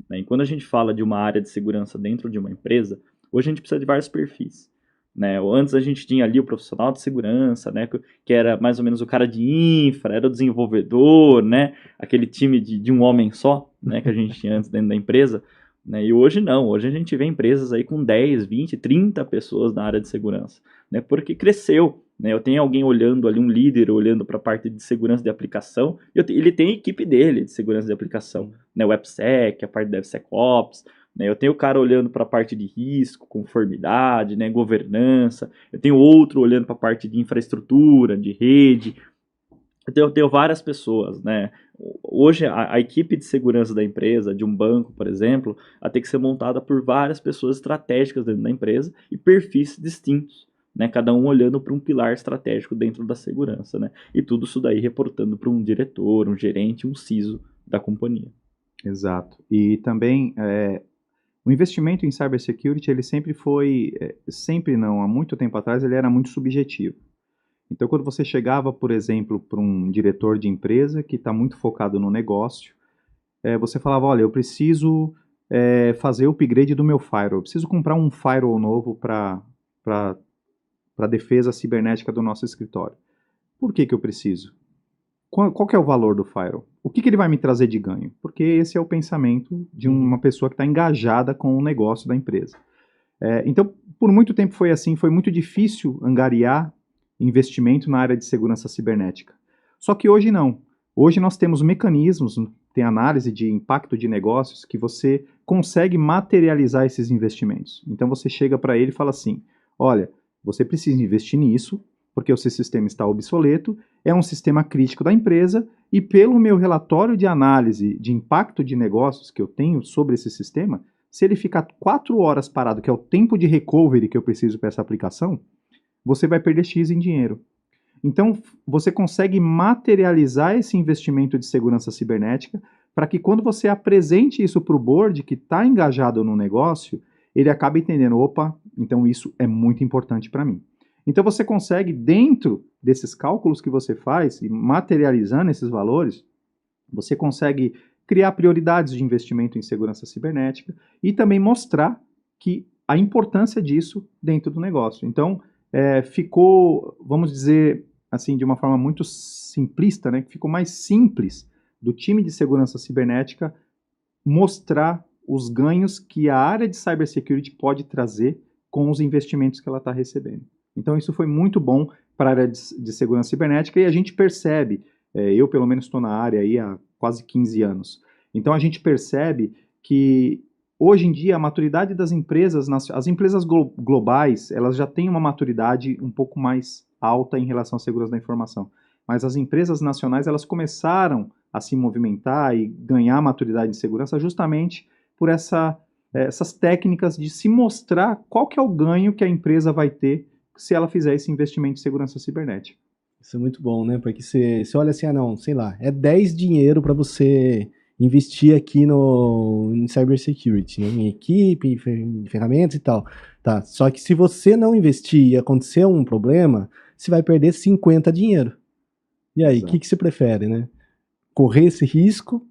né? E quando a gente fala de uma área de segurança dentro de uma empresa, hoje a gente precisa de vários perfis, né? Antes a gente tinha ali o profissional de segurança, né? Que era mais ou menos o cara de infra, era o desenvolvedor, né? Aquele time de um homem só, né? Que a gente tinha antes dentro da empresa, né? E hoje não, hoje a gente vê empresas aí com 10, 20, 30 pessoas na área de segurança, né? Porque cresceu, né? Eu tenho alguém olhando ali, um líder olhando para a parte de segurança de aplicação, e ele tem a equipe dele de segurança de aplicação, né? O AppSec, a parte de DevSecOps, né? Eu tenho o cara olhando para a parte de risco, conformidade, né? Governança, eu tenho outro olhando para a parte de infraestrutura, de rede. Eu tenho várias pessoas, né? Hoje, a equipe de segurança da empresa, de um banco, por exemplo, ela tem que ser montada por várias pessoas estratégicas dentro da empresa e perfis distintos, né? Cada um olhando para um pilar estratégico dentro da segurança, né? E tudo isso daí reportando para um diretor, um gerente, um CISO da companhia. Exato. E também o investimento em cybersecurity, ele sempre foi, sempre não, há muito tempo atrás, ele era muito subjetivo. Então, quando você chegava, por exemplo, para um diretor de empresa que está muito focado no negócio, você falava, olha, eu preciso fazer o upgrade do meu firewall, eu preciso comprar um firewall novo para a defesa cibernética do nosso escritório. Por que eu preciso? Qual que é o valor do firewall? O que ele vai me trazer de ganho? Porque esse é o pensamento de uma pessoa que está engajada com o negócio da empresa. Então, por muito tempo foi assim, foi muito difícil angariar investimento na área de segurança cibernética. Só que hoje não. Hoje nós temos mecanismos, tem análise de impacto de negócios, que você consegue materializar esses investimentos. Então você chega para ele e fala assim, olha, você precisa investir nisso, porque o seu sistema está obsoleto, é um sistema crítico da empresa, e pelo meu relatório de análise de impacto de negócios que eu tenho sobre esse sistema, se ele ficar 4 horas parado, que é o tempo de recovery que eu preciso para essa aplicação, você vai perder X em dinheiro. Então, você consegue materializar esse investimento de segurança cibernética para que quando você apresente isso para o board que está engajado no negócio, ele acaba entendendo, opa, então isso é muito importante para mim. Então, você consegue, dentro desses cálculos que você faz, e materializando esses valores, você consegue criar prioridades de investimento em segurança cibernética e também mostrar que a importância disso dentro do negócio. Então, ficou, vamos dizer assim, de uma forma muito simplista, né, que ficou mais simples do time de segurança cibernética mostrar os ganhos que a área de cybersecurity pode trazer com os investimentos que ela está recebendo. Então, isso foi muito bom para a área de segurança cibernética e a gente percebe, eu pelo menos estou na área aí há quase 15 anos, então a gente percebe que hoje em dia a maturidade das empresas, as empresas globais, elas já têm uma maturidade um pouco mais alta em relação à segurança da informação, mas as empresas nacionais, elas começaram a se movimentar e ganhar maturidade em segurança justamente por essas técnicas de se mostrar qual que é o ganho que a empresa vai ter se ela fizer esse investimento em segurança cibernética. Isso é muito bom, né? Porque você olha assim, não, sei lá, é 10 dinheiro para você investir aqui em cybersecurity, né? Em equipe, em ferramentas e tal. Tá, só que se você não investir e acontecer um problema, você vai perder 50 dinheiro. E aí, o que você prefere, né? Correr esse risco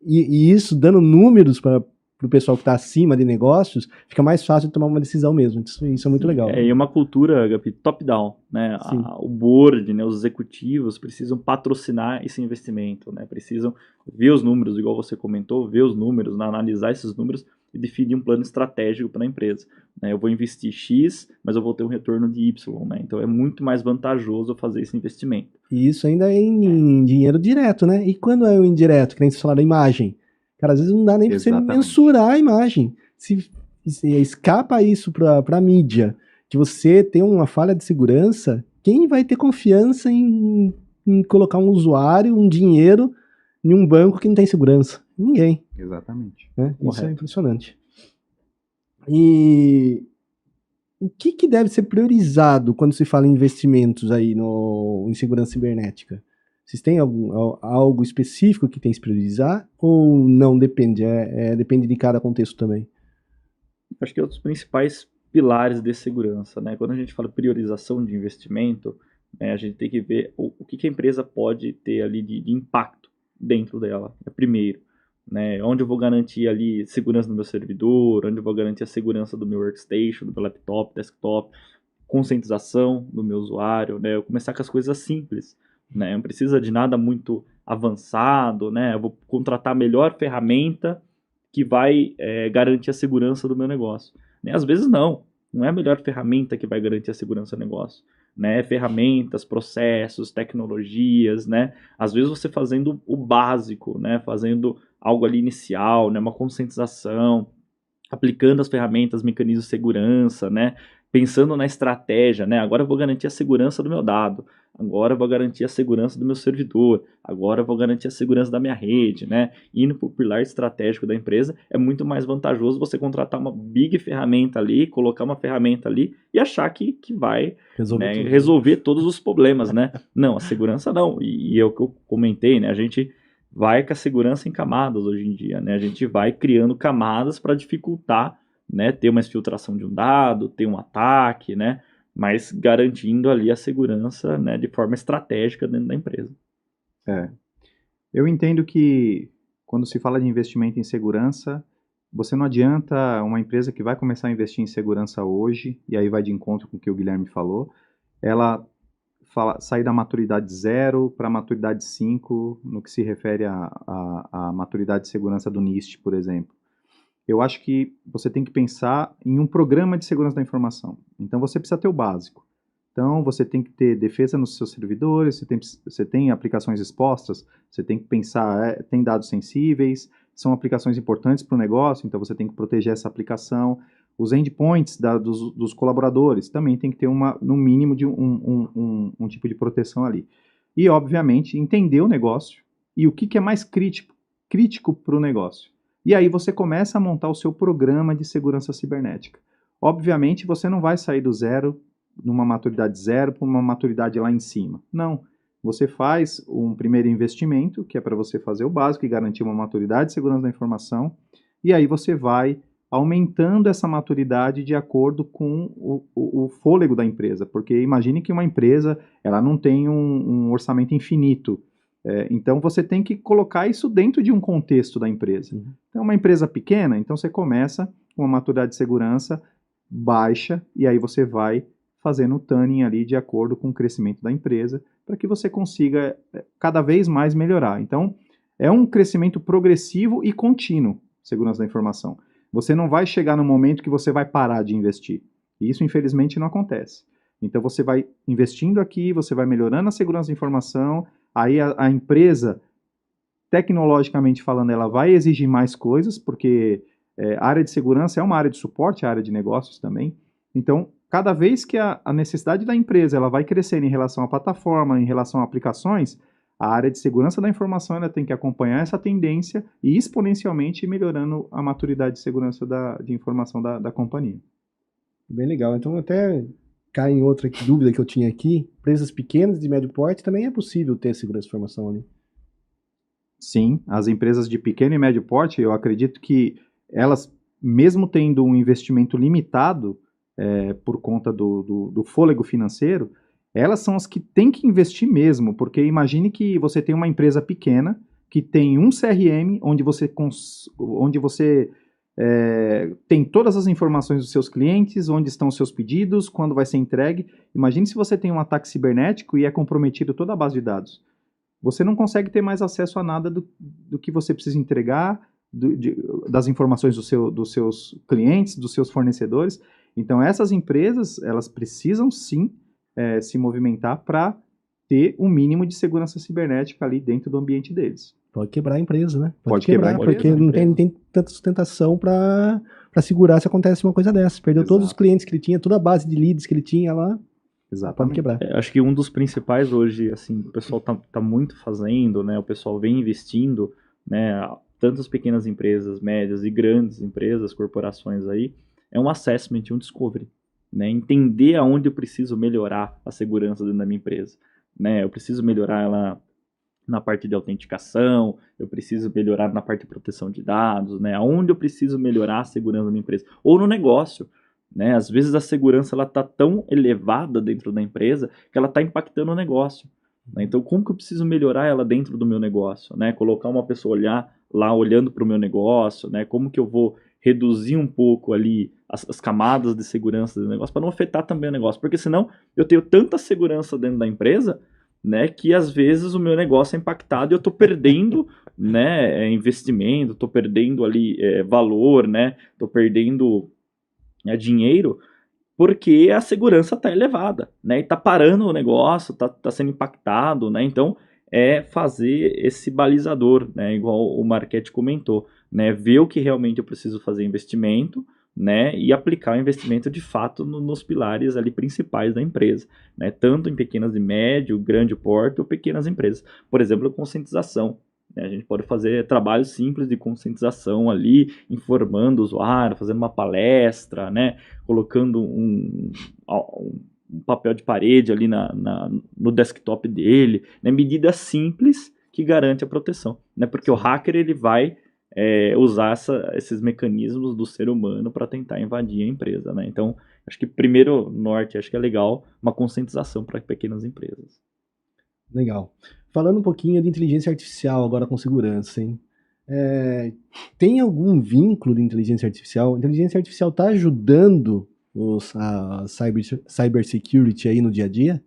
e isso dando números para o pessoal que está acima de negócios, fica mais fácil de tomar uma decisão mesmo. Isso é muito legal. E uma cultura, Gabi, top-down, né? O board, né, os executivos precisam patrocinar esse investimento, né? Precisam ver os números, igual você comentou, ver os números, né? Analisar esses números e definir um plano estratégico para a empresa. Né? Eu vou investir X, mas eu vou ter um retorno de Y, né? Então é muito mais vantajoso fazer esse investimento. E isso ainda é em dinheiro direto, né? E quando é o indireto, que nem você falaram, imagem? Cara, às vezes não dá nem para você mensurar a imagem. Se escapa isso para a mídia, que você tem uma falha de segurança, quem vai ter confiança em colocar um usuário, um dinheiro, em um banco que não tem segurança? Ninguém. Exatamente. Né? Isso é impressionante. E o que deve ser priorizado quando se fala em investimentos aí em segurança cibernética? Vocês têm algo específico que tem que se priorizar ou não depende? Depende de cada contexto também? Acho que é um dos principais pilares de segurança, né? Quando a gente fala priorização de investimento, né, a gente tem que ver o que a empresa pode ter ali de impacto dentro dela, primeiro. Né? Onde eu vou garantir ali segurança do meu servidor, onde eu vou garantir a segurança do meu workstation, do meu laptop, desktop, conscientização do meu usuário, né? Eu começar com as coisas simples. Né? Não precisa de nada muito avançado, né? Eu vou contratar a melhor ferramenta que vai garantir a segurança do meu negócio. Né? Às vezes não é a melhor ferramenta que vai garantir a segurança do negócio. Né? Ferramentas, processos, tecnologias, né? Às vezes você fazendo o básico, né? Fazendo algo ali inicial, né? Uma conscientização, aplicando as ferramentas, mecanismos de segurança, né? Pensando na estratégia, né? Agora eu vou garantir a segurança do meu dado, agora eu vou garantir a segurança do meu servidor, agora eu vou garantir a segurança da minha rede, né? Indo para o pilar estratégico da empresa, é muito mais vantajoso você contratar uma big ferramenta ali, colocar uma ferramenta ali e achar que vai resolver todos os problemas, né? Não, a segurança não. E é o que eu comentei, né? A gente vai com a segurança em camadas hoje em dia, né? A gente vai criando camadas para dificultar, né? Ter uma exfiltração de um dado, ter um ataque, né? Mas garantindo ali a segurança, né? De forma estratégica dentro da empresa. Eu entendo que quando se fala de investimento em segurança, você não adianta uma empresa que vai começar a investir em segurança hoje, e aí vai de encontro com o que o Guilherme falou, ela sair da maturidade 0 para a maturidade 5, no que se refere à maturidade de segurança do NIST, por exemplo. Eu acho que você tem que pensar em um programa de segurança da informação. Então, você precisa ter o básico. Então, você tem que ter defesa nos seus servidores, você tem aplicações expostas, você tem que pensar, tem dados sensíveis, são aplicações importantes para o negócio, então você tem que proteger essa aplicação. Os endpoints dos colaboradores também tem que ter, no mínimo, de um tipo de proteção ali. E, obviamente, entender o negócio e o que é mais crítico para o negócio. E aí você começa a montar o seu programa de segurança cibernética. Obviamente, você não vai sair do zero, numa maturidade 0, para uma maturidade lá em cima. Não. Você faz um primeiro investimento, que é para você fazer o básico e garantir uma maturidade de segurança da informação, e aí você vai aumentando essa maturidade de acordo com o fôlego da empresa. Porque imagine que uma empresa ela não tem um orçamento infinito. Então você tem que colocar isso dentro de um contexto da empresa. Então, uma empresa pequena, então você começa com uma maturidade de segurança baixa, e aí você vai fazendo o tuning ali de acordo com o crescimento da empresa, para que você consiga cada vez mais melhorar. Então, é um crescimento progressivo e contínuo, segurança da informação. Você não vai chegar no momento que você vai parar de investir. E isso, infelizmente, não acontece. Então, você vai investindo aqui, você vai melhorando a segurança da informação, aí a empresa, tecnologicamente falando, ela vai exigir mais coisas, porque a área de segurança é uma área de suporte, a área de negócios também. Então, cada vez que a necessidade da empresa ela vai crescer em relação à plataforma, em relação a aplicações, a área de segurança da informação ela tem que acompanhar essa tendência e exponencialmente ir melhorando a maturidade de segurança de informação da companhia. Bem legal. Então, até cai em outra dúvida que eu tinha aqui. Empresas pequenas de médio porte também é possível ter segurança de informação ali? Sim, as empresas de pequeno e médio porte, eu acredito que elas, mesmo tendo um investimento limitado, por conta do fôlego financeiro, elas são as que têm que investir mesmo, porque imagine que você tem uma empresa pequena que tem um CRM onde você tem todas as informações dos seus clientes, onde estão os seus pedidos, quando vai ser entregue. Imagine se você tem um ataque cibernético e é comprometido toda a base de dados. Você não consegue ter mais acesso a nada do que você precisa entregar, das informações dos seus clientes, dos seus fornecedores. Então, essas empresas, elas precisam sim se movimentar para ter um mínimo de segurança cibernética ali dentro do ambiente deles. Pode quebrar a empresa, né? Pode quebrar a empresa, porque não tem tanta sustentação para segurar se acontece uma coisa dessa. Perdeu todos os clientes que ele tinha, toda a base de leads que ele tinha lá. Exatamente. Pode quebrar. Acho que um dos principais hoje, assim, o pessoal tá muito fazendo, né? O pessoal vem investindo, né? Tanto as pequenas empresas, médias e grandes empresas, corporações aí, é um assessment, um discovery, né? Entender aonde eu preciso melhorar a segurança dentro da minha empresa, né? Eu preciso melhorar ela na parte de autenticação, eu preciso melhorar na parte de proteção de dados, né? Aonde eu preciso melhorar a segurança da minha empresa, ou no negócio, né? Às vezes a segurança ela tá tão elevada dentro da empresa que ela está impactando o negócio, né? Então, como que eu preciso melhorar ela dentro do meu negócio, né? Colocar uma pessoa olhando para o meu negócio, né? Como que eu vou reduzir um pouco ali as camadas de segurança do negócio para não afetar também o negócio, porque senão eu tenho tanta segurança dentro da empresa, né, que às vezes o meu negócio é impactado e eu estou perdendo, né, investimento, estou perdendo ali valor, né, estou perdendo dinheiro, porque a segurança está elevada, né, e está parando o negócio, está sendo impactado, né, então fazer esse balizador, né, igual o Marchetti comentou, né, ver o que realmente eu preciso fazer investimento, né, e aplicar o investimento de fato nos pilares ali principais da empresa, né, tanto em pequenas e médio, grande porte ou pequenas empresas. Por exemplo, conscientização. Né, a gente pode fazer trabalhos simples de conscientização ali, informando o usuário, fazendo uma palestra, né, colocando um papel de parede ali no desktop dele, né, medidas simples que garante a proteção, né, porque o hacker ele vai usar esses mecanismos do ser humano para tentar invadir a empresa, né? Então, acho que primeiro norte, acho que é legal uma conscientização para pequenas empresas. Legal. Falando um pouquinho de inteligência artificial agora com segurança, hein? Tem algum vínculo de inteligência artificial? A inteligência artificial está ajudando a cybersecurity aí no dia a dia?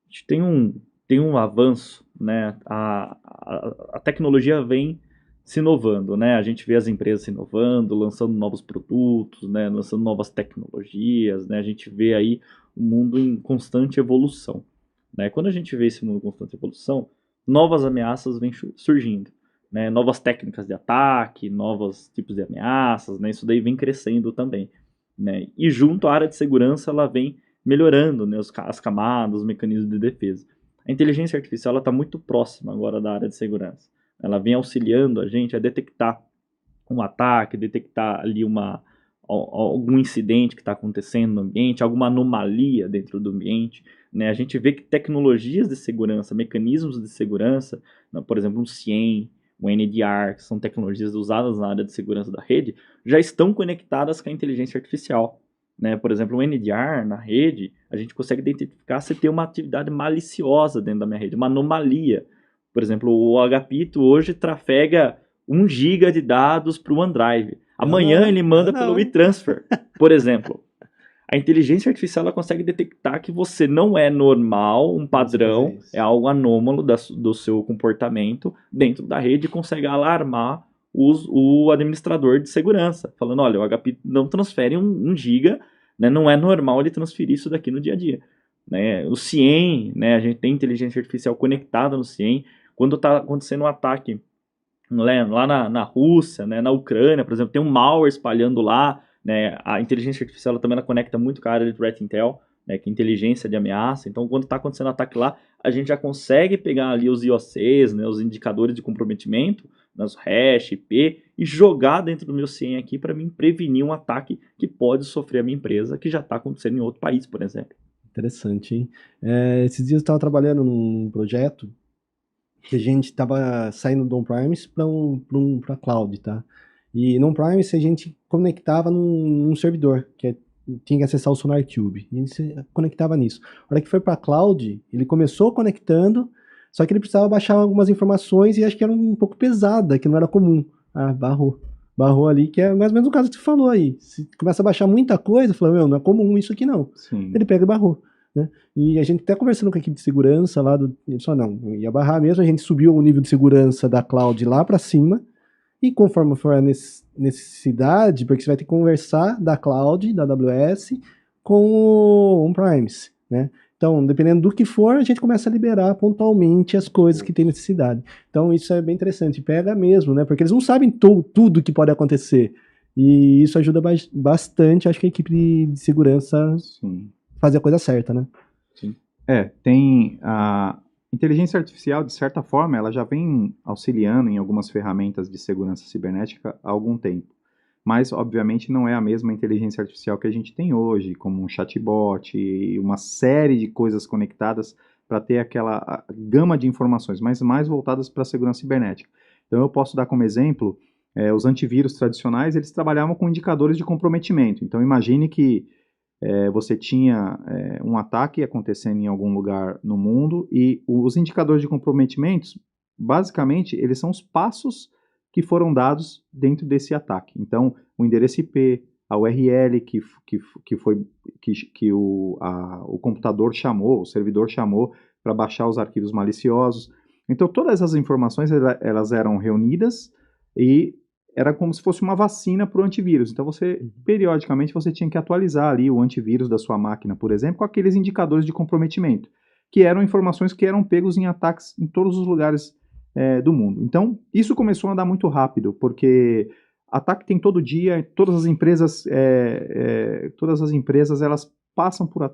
A gente tem um avanço, né? A tecnologia vem se inovando, né? A gente vê as empresas se inovando, lançando novos produtos, né? Lançando novas tecnologias, né? A gente vê aí o mundo em constante evolução, né? Quando a gente vê esse mundo em constante evolução, novas ameaças vêm surgindo, né? Novas técnicas de ataque, novos tipos de ameaças, né? Isso daí vem crescendo também, né? E junto à área de segurança, ela vem melhorando, né, as camadas, os mecanismos de defesa. A inteligência artificial está muito próxima agora da área de segurança. Ela vem auxiliando a gente a detectar um ataque, detectar ali algum incidente que está acontecendo no ambiente, alguma anomalia dentro do ambiente. Né? A gente vê que tecnologias de segurança, mecanismos de segurança, por exemplo, um CIEM, um NDR, que são tecnologias usadas na área de segurança da rede, já estão conectadas com a inteligência artificial. Né? Por exemplo, o NDR na rede, a gente consegue identificar se tem uma atividade maliciosa dentro da minha rede, uma anomalia. Por exemplo, o Agapito hoje trafega 1 GB de dados para o OneDrive. Amanhã ele manda pelo WeTransfer, por exemplo. A inteligência artificial ela consegue detectar que você não é normal, um padrão, é algo anômalo do seu comportamento dentro da rede e consegue alarmar o administrador de segurança, falando, olha, o HP não transfere 1 GB, né, não é normal ele transferir isso daqui no dia a dia. Né? O CIEM, né, a gente tem inteligência artificial conectada no CIEM, quando está acontecendo um ataque lá na Rússia, né, na Ucrânia, por exemplo, tem um malware espalhando lá, né, a inteligência artificial também ela conecta muito com a área de Threat Intel, né, que é inteligência de ameaça. Então, quando está acontecendo um ataque lá, a gente já consegue pegar ali os IOCs, né, os indicadores de comprometimento, nas hash, IP, e jogar dentro do meu CIEM aqui para me prevenir um ataque que pode sofrer a minha empresa, que já está acontecendo em outro país, por exemplo. Interessante, hein? Esses dias eu estava trabalhando num projeto que a gente estava saindo do on-premise para cloud, tá? E no on-premise a gente conectava num servidor, tinha que acessar o SonarQube, e a gente se conectava nisso. A hora que foi para cloud, ele começou conectando, só que ele precisava baixar algumas informações e acho que era um pouco pesada, que não era comum. Barrou ali, que é mais ou menos o caso que você falou aí. Se começa a baixar muita coisa, fala, não é comum isso aqui não. Sim. Ele pega e barrou. Né? E a gente até conversando com a equipe de segurança lá, ele só não, ia barrar mesmo, a gente subiu o nível de segurança da cloud lá para cima, e conforme for a necessidade, porque você vai ter que conversar da cloud, da AWS, com o on-premise, né? Então, dependendo do que for, a gente começa a liberar pontualmente as coisas que tem necessidade. Então, isso é bem interessante, pega mesmo, né? Porque eles não sabem tudo que pode acontecer, e isso ajuda bastante, acho que a equipe de segurança... Sim. Fazer a coisa certa, né? Sim. Tem a inteligência artificial, de certa forma, ela já vem auxiliando em algumas ferramentas de segurança cibernética há algum tempo. Mas, obviamente, não é a mesma inteligência artificial que a gente tem hoje, como um chatbot e uma série de coisas conectadas para ter aquela gama de informações, mas mais voltadas para a segurança cibernética. Então, eu posso dar como exemplo, os antivírus tradicionais, eles trabalhavam com indicadores de comprometimento. Então, imagine que você tinha um ataque acontecendo em algum lugar no mundo e os indicadores de comprometimentos, basicamente, eles são os passos que foram dados dentro desse ataque. Então, o endereço IP, a URL que o computador chamou, o servidor chamou para baixar os arquivos maliciosos. Então, todas essas informações elas eram reunidas e era como se fosse uma vacina para o antivírus. Então, periodicamente, você tinha que atualizar ali o antivírus da sua máquina, por exemplo, com aqueles indicadores de comprometimento, que eram informações que eram pegos em ataques em todos os lugares do mundo. Então, isso começou a andar muito rápido, porque ataque tem todo dia, todas as empresas elas passam por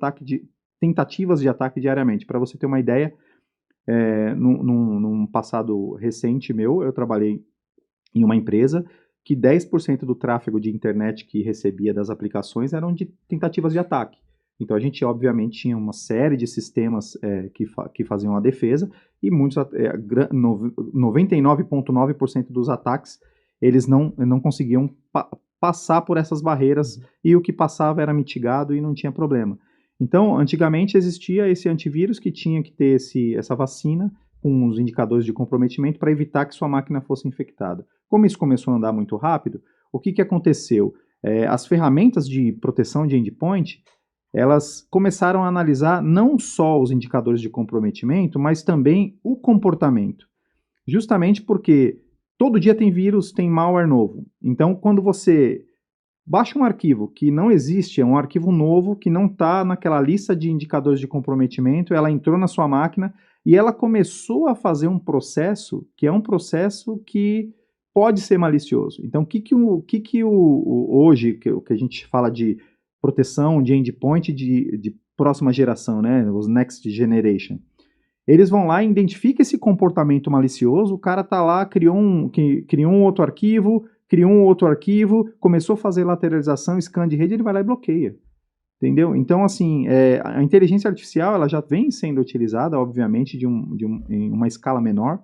tentativas de ataque diariamente. Para você ter uma ideia, num passado recente meu, eu trabalhei em uma empresa que 10% do tráfego de internet que recebia das aplicações eram de tentativas de ataque. Então a gente obviamente tinha uma série de sistemas que faziam a defesa e 99,9% dos ataques eles não conseguiam passar por essas barreiras e o que passava era mitigado e não tinha problema. Então antigamente existia esse antivírus que tinha que ter essa vacina com os indicadores de comprometimento para evitar que sua máquina fosse infectada. Como isso começou a andar muito rápido, o que aconteceu? As ferramentas de proteção de endpoint, elas começaram a analisar não só os indicadores de comprometimento, mas também o comportamento. Justamente porque todo dia tem vírus, tem malware novo. Então, quando você baixa um arquivo que não existe, é um arquivo novo que não está naquela lista de indicadores de comprometimento, ela entrou na sua máquina e ela começou a fazer um processo que é um processo que pode ser malicioso. Então, hoje, que a gente fala de proteção de endpoint de próxima geração, né, os Next Generation, eles vão lá e identificam esse comportamento malicioso, o cara tá lá, criou um outro arquivo, começou a fazer lateralização, scan de rede, ele vai lá e bloqueia. Entendeu? Então, assim, a inteligência artificial ela já vem sendo utilizada, obviamente, em uma escala menor,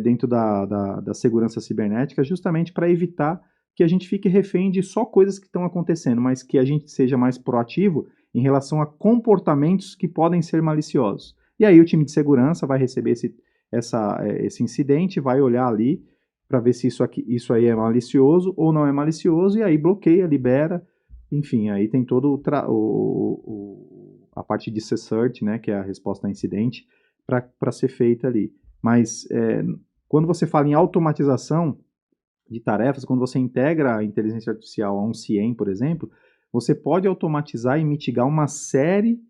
dentro da segurança cibernética, justamente para evitar que a gente fique refém de só coisas que estão acontecendo, mas que a gente seja mais proativo em relação a comportamentos que podem ser maliciosos. E aí o time de segurança vai receber esse incidente, vai olhar ali para ver se isso aí é malicioso ou não é malicioso, e aí bloqueia, libera, enfim, aí tem todo a parte de CSERT, né, que é a resposta a incidente, para ser feita ali. Mas quando você fala em automatização de tarefas, quando você integra a inteligência artificial a um CIEM, por exemplo, você pode automatizar e mitigar uma série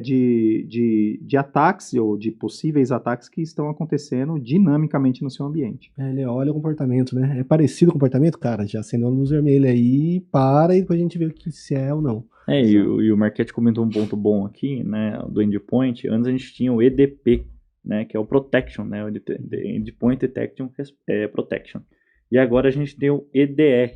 de ataques ou de possíveis ataques que estão acontecendo dinamicamente no seu ambiente. Ele olha o comportamento, né? É parecido o comportamento, cara, já acendeu a luz vermelha aí, para e depois a gente vê o que se é ou não. E o Marquete comentou um ponto bom aqui, né, do endpoint. Antes a gente tinha o EDP, né, que é o Protection, né, o Endpoint Detection Protection. E agora a gente tem o EDR,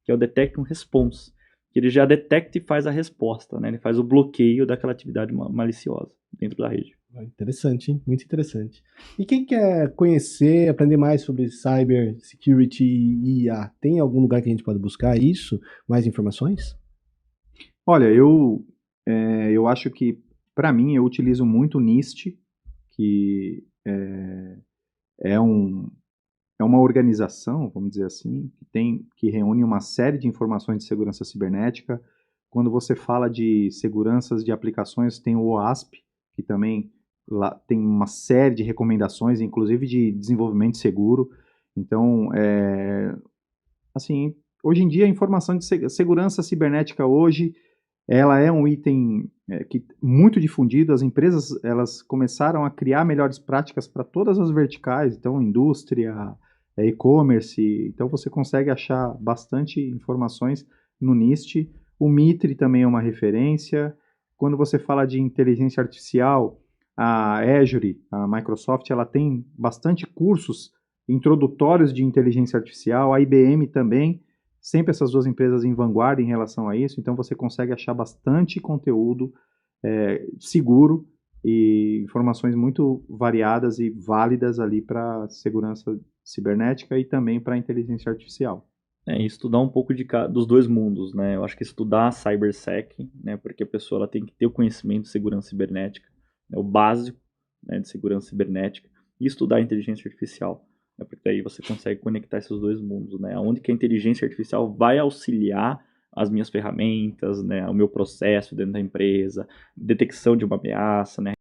que é o Detection Response, que ele já detecta e faz a resposta, né? Ele faz o bloqueio daquela atividade maliciosa dentro da rede. Interessante, hein? Muito interessante. E quem quer conhecer, aprender mais sobre Cyber Security e IA, tem algum lugar que a gente pode buscar isso? Mais informações? Olha, eu acho que, para mim, eu utilizo muito o NIST, que é uma organização, vamos dizer assim, que reúne uma série de informações de segurança cibernética. Quando você fala de seguranças de aplicações, tem o OASP, que também lá tem uma série de recomendações, inclusive de desenvolvimento seguro. Então, assim, hoje em dia a informação de segurança cibernética hoje, ela é um item muito difundido. As empresas elas começaram a criar melhores práticas para todas as verticais, então indústria, e-commerce, então você consegue achar bastante informações no NIST. O MITRE também é uma referência. Quando você fala de inteligência artificial, a Azure, a Microsoft, ela tem bastante cursos introdutórios de inteligência artificial, a IBM também, sempre essas duas empresas em vanguarda em relação a isso, então você consegue achar bastante conteúdo seguro e informações muito variadas e válidas ali para segurança cibernética e também para inteligência artificial. Estudar um pouco dos dois mundos, né? Eu acho que estudar a CyberSec, né? Porque a pessoa ela tem que ter o conhecimento de segurança cibernética, né? O básico, né, de segurança cibernética, e estudar a inteligência artificial, né? Porque aí você consegue conectar esses dois mundos, né? Onde que a inteligência artificial vai auxiliar as minhas ferramentas, né? O meu processo dentro da empresa, detecção de uma ameaça, né?